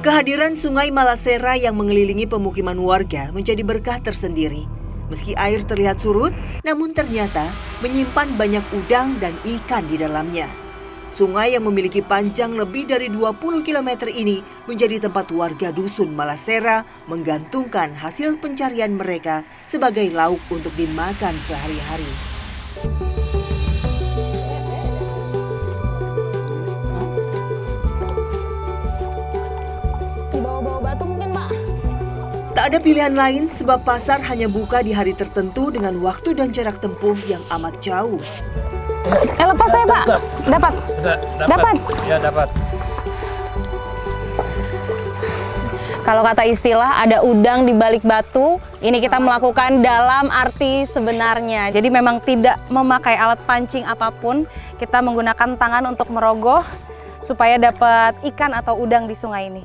Kehadiran Sungai Malasera yang mengelilingi pemukiman warga menjadi berkah tersendiri. Meski air terlihat surut, namun ternyata menyimpan banyak udang dan ikan di dalamnya. Sungai yang memiliki panjang lebih dari 20 km ini menjadi tempat warga dusun Malasera menggantungkan hasil pencarian mereka sebagai lauk untuk dimakan sehari-hari. Tak ada pilihan lain sebab pasar hanya buka di hari tertentu dengan waktu dan jarak tempuh yang amat jauh. Lepas saya, Pak. Dapat. Dapat. Ya, dapat. Kalau kata istilah ada udang di balik batu, ini kita melakukan dalam arti sebenarnya. Jadi memang tidak memakai alat pancing apapun, kita menggunakan tangan untuk merogoh supaya dapat ikan atau udang di sungai ini.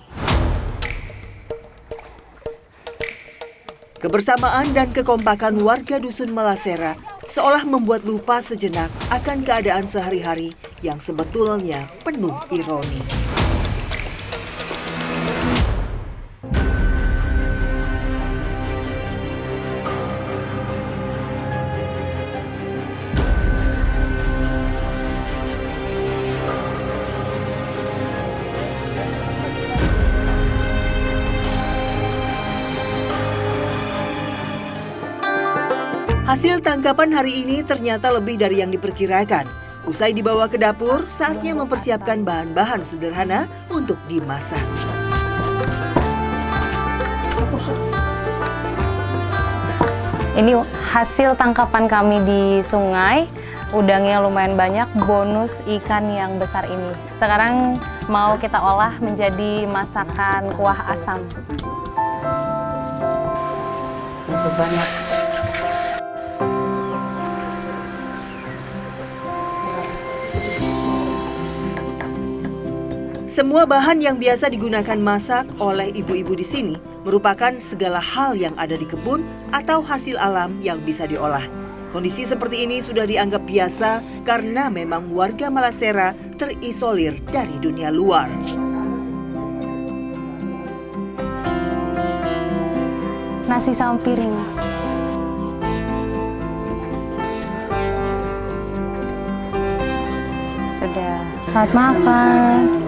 Kebersamaan dan kekompakan warga dusun Malasera seolah membuat lupa sejenak akan keadaan sehari-hari yang sebetulnya penuh ironi. Hasil tangkapan hari ini ternyata lebih dari yang diperkirakan. Usai dibawa ke dapur, saatnya mempersiapkan bahan-bahan sederhana untuk dimasak. Ini hasil tangkapan kami di sungai, udangnya lumayan banyak, bonus ikan yang besar ini. Sekarang mau kita olah menjadi masakan kuah asam. Itu banyak. Semua bahan yang biasa digunakan masak oleh ibu-ibu di sini merupakan segala hal yang ada di kebun atau hasil alam yang bisa diolah. Kondisi seperti ini sudah dianggap biasa karena memang warga Malasera terisolir dari dunia luar. Nasi sama piring. Sudah. Selamat makan.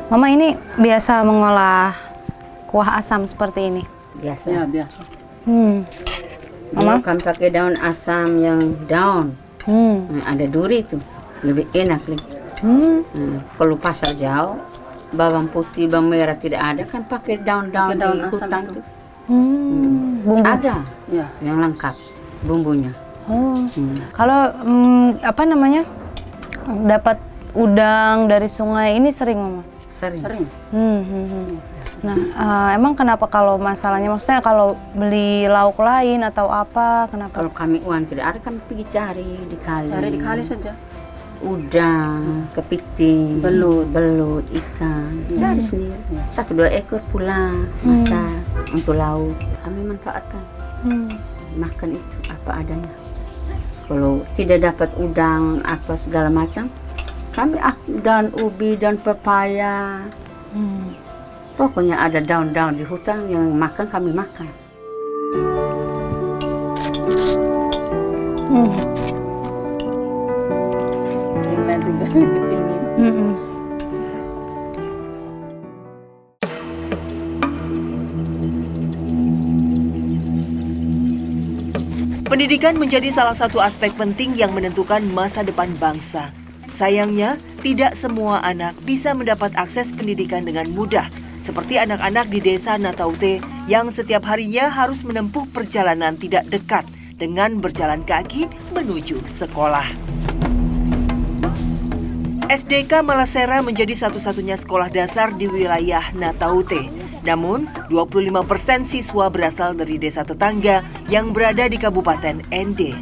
Mama ini biasa mengolah kuah asam seperti ini? Biasa. Ya, biasa. Mama kan pakai daun asam yang daun. Ada duri tuh, lebih enak nih. Kalau pasar jauh, bawang putih, bawang merah tidak ada, kan pakai daun-daun di hutan tuh. Bumbu. Ada, Ya. yang lengkap bumbunya. Kalau apa namanya, dapat udang dari sungai ini sering, Mama? Sering. Nah, emang kenapa kalau masalahnya, maksudnya kalau beli lauk lain atau apa, kenapa? Kalau kami uang tidak ada, kami pergi cari di kali. Cari di kali saja. Udang, kepiting, belut, ikan. Cari sendiri. 1-2 ekor pulang, masak untuk lauk. Kami manfaatkan. Makan itu apa adanya. Kalau tidak dapat udang apa segala macam, kami daun ubi, daun pepaya. Pokoknya ada daun-daun di hutan yang makan, kami makan. Yang lain juga kepingin. Pendidikan menjadi salah satu aspek penting yang menentukan masa depan bangsa. Sayangnya, tidak semua anak bisa mendapat akses pendidikan dengan mudah, seperti anak-anak di desa Nataute yang setiap harinya harus menempuh perjalanan tidak dekat dengan berjalan kaki menuju sekolah. SDK Malasera menjadi satu-satunya sekolah dasar di wilayah Nataute. Namun, 25% siswa berasal dari desa tetangga yang berada di Kabupaten Ende.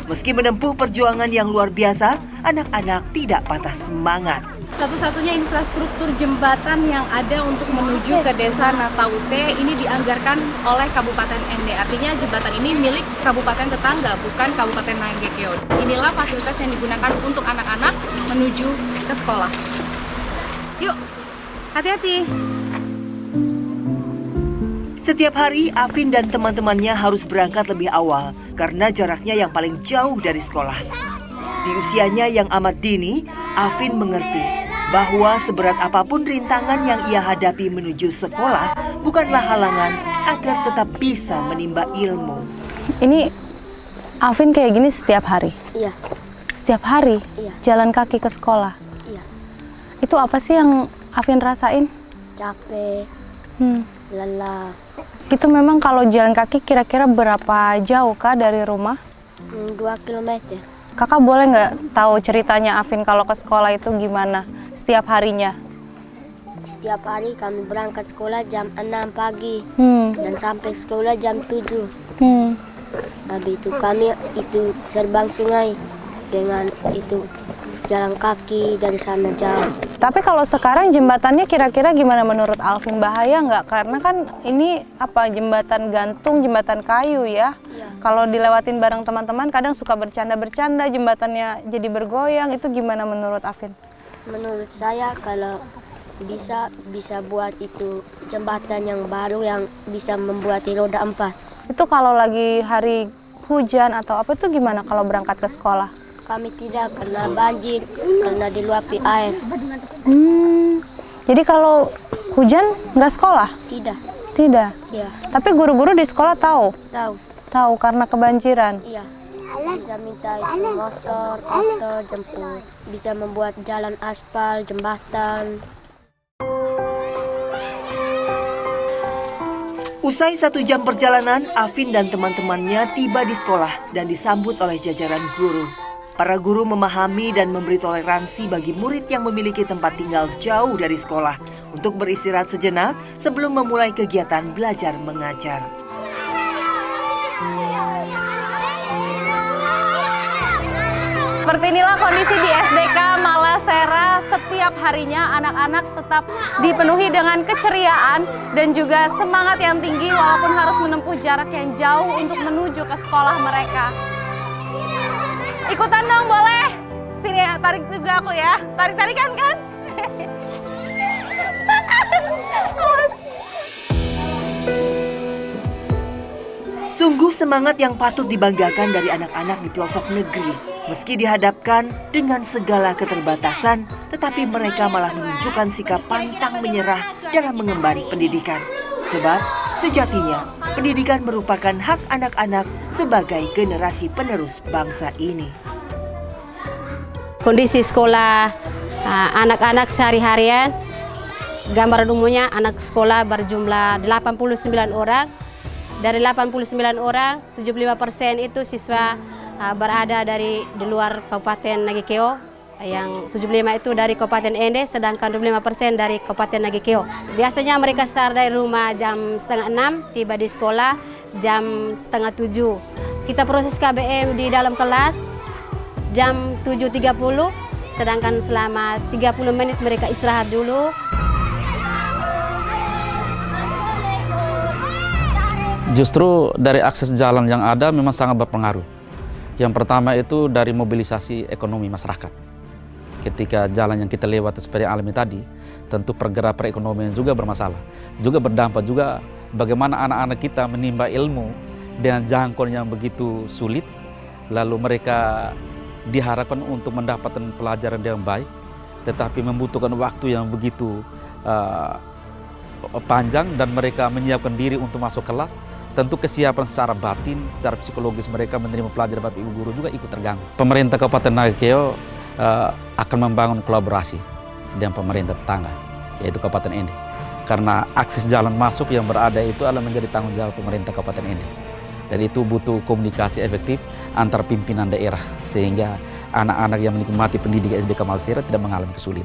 Meski menempuh perjuangan yang luar biasa, anak-anak tidak patah semangat. Satu-satunya infrastruktur jembatan yang ada untuk menuju ke desa Nataute ini dianggarkan oleh Kabupaten Ende. Artinya jembatan ini milik kabupaten tetangga, bukan Kabupaten Nanggekeon. Inilah fasilitas yang digunakan untuk anak-anak menuju ke sekolah. Yuk, hati-hati. Setiap hari, Afin dan teman-temannya harus berangkat lebih awal karena jaraknya yang paling jauh dari sekolah. Di usianya yang amat dini, Afin mengerti bahwa seberat apapun rintangan yang ia hadapi menuju sekolah bukanlah halangan agar tetap bisa menimba ilmu. Ini Afin kayak gini setiap hari? Iya. Setiap hari? Iya. Jalan kaki ke sekolah? Iya. Itu apa sih yang Afin rasain? Capek, lelah. Itu memang kalau jalan kaki kira-kira berapa jauh Kak dari rumah? 2 kilometer. Kakak boleh nggak tahu ceritanya Afin kalau ke sekolah itu gimana setiap harinya? Setiap hari kami berangkat sekolah jam 6 pagi dan sampai sekolah jam 7. Habis itu kami serbang sungai dengan itu jalan kaki dari sana jauh. Tapi kalau sekarang jembatannya kira-kira gimana menurut Alvin? Bahaya nggak? Karena kan ini jembatan gantung, jembatan kayu ya. Iya. Kalau dilewatin bareng teman-teman kadang suka bercanda-bercanda, jembatannya jadi bergoyang. Itu gimana menurut Alvin? Menurut saya kalau bisa buat itu jembatan yang baru yang bisa membuat roda 4. Itu kalau lagi hari hujan atau apa itu gimana kalau berangkat ke sekolah? Kami tidak karena banjir, karena diluapi air. Jadi kalau hujan nggak sekolah? Tidak. Tidak. Iya. Tapi guru-guru di sekolah tahu? Tahu. Tahu karena kebanjiran? Iya. Bisa minta itu motor jemput. Bisa membuat jalan aspal, jembatan. Usai 1 jam perjalanan, Afin dan teman-temannya tiba di sekolah dan disambut oleh jajaran guru. Para guru memahami dan memberi toleransi bagi murid yang memiliki tempat tinggal jauh dari sekolah untuk beristirahat sejenak sebelum memulai kegiatan belajar mengajar. Seperti inilah kondisi di SDK Malasera. Setiap harinya anak-anak tetap dipenuhi dengan keceriaan dan juga semangat yang tinggi walaupun harus menempuh jarak yang jauh untuk menuju ke sekolah mereka. Ikutan dong boleh? Sini ya, tarik juga aku ya. Tarik-tarikan kan? Sungguh semangat yang patut dibanggakan dari anak-anak di pelosok negeri. Meski dihadapkan dengan segala keterbatasan, tetapi mereka malah menunjukkan sikap pantang menyerah dalam mengemban pendidikan. Sebab sejatinya pendidikan merupakan hak anak-anak sebagai generasi penerus bangsa ini. Kondisi sekolah anak-anak sehari-harian, gambaran umumnya anak sekolah berjumlah 89 orang. Dari 89 orang, 75% itu siswa berada di luar Kabupaten Nagekeo. Yang 75 itu dari Kabupaten Ende, sedangkan 25% dari Kabupaten Nagekeo. Biasanya mereka start dari rumah jam 5:30, tiba di sekolah jam 6:30. Kita proses KBM di dalam kelas jam 7.30, sedangkan selama 30 menit mereka istirahat dulu. Justru dari akses jalan yang ada memang sangat berpengaruh. Yang pertama itu dari mobilisasi ekonomi masyarakat. Ketika jalan yang kita lewati seperti alami tadi, tentu pergerakan perekonomian juga bermasalah. Juga berdampak juga bagaimana anak-anak kita menimba ilmu dengan jangkauan yang begitu sulit. Lalu mereka diharapkan untuk mendapatkan pelajaran yang baik, tetapi membutuhkan waktu yang begitu panjang dan mereka menyiapkan diri untuk masuk kelas. Tentu kesiapan secara batin, secara psikologis mereka menerima pelajaran Bapak Ibu Guru juga ikut terganggu. Pemerintah Kabupaten Nagekeo akan membangun kolaborasi dengan pemerintah tetangga, yaitu Kabupaten Ende. Karena akses jalan masuk yang berada itu adalah menjadi tanggung jawab pemerintah Kabupaten Ende. Dan itu butuh komunikasi efektif antar pimpinan daerah, sehingga anak-anak yang menikmati pendidikan SDK Malasera tidak mengalami kesulitan.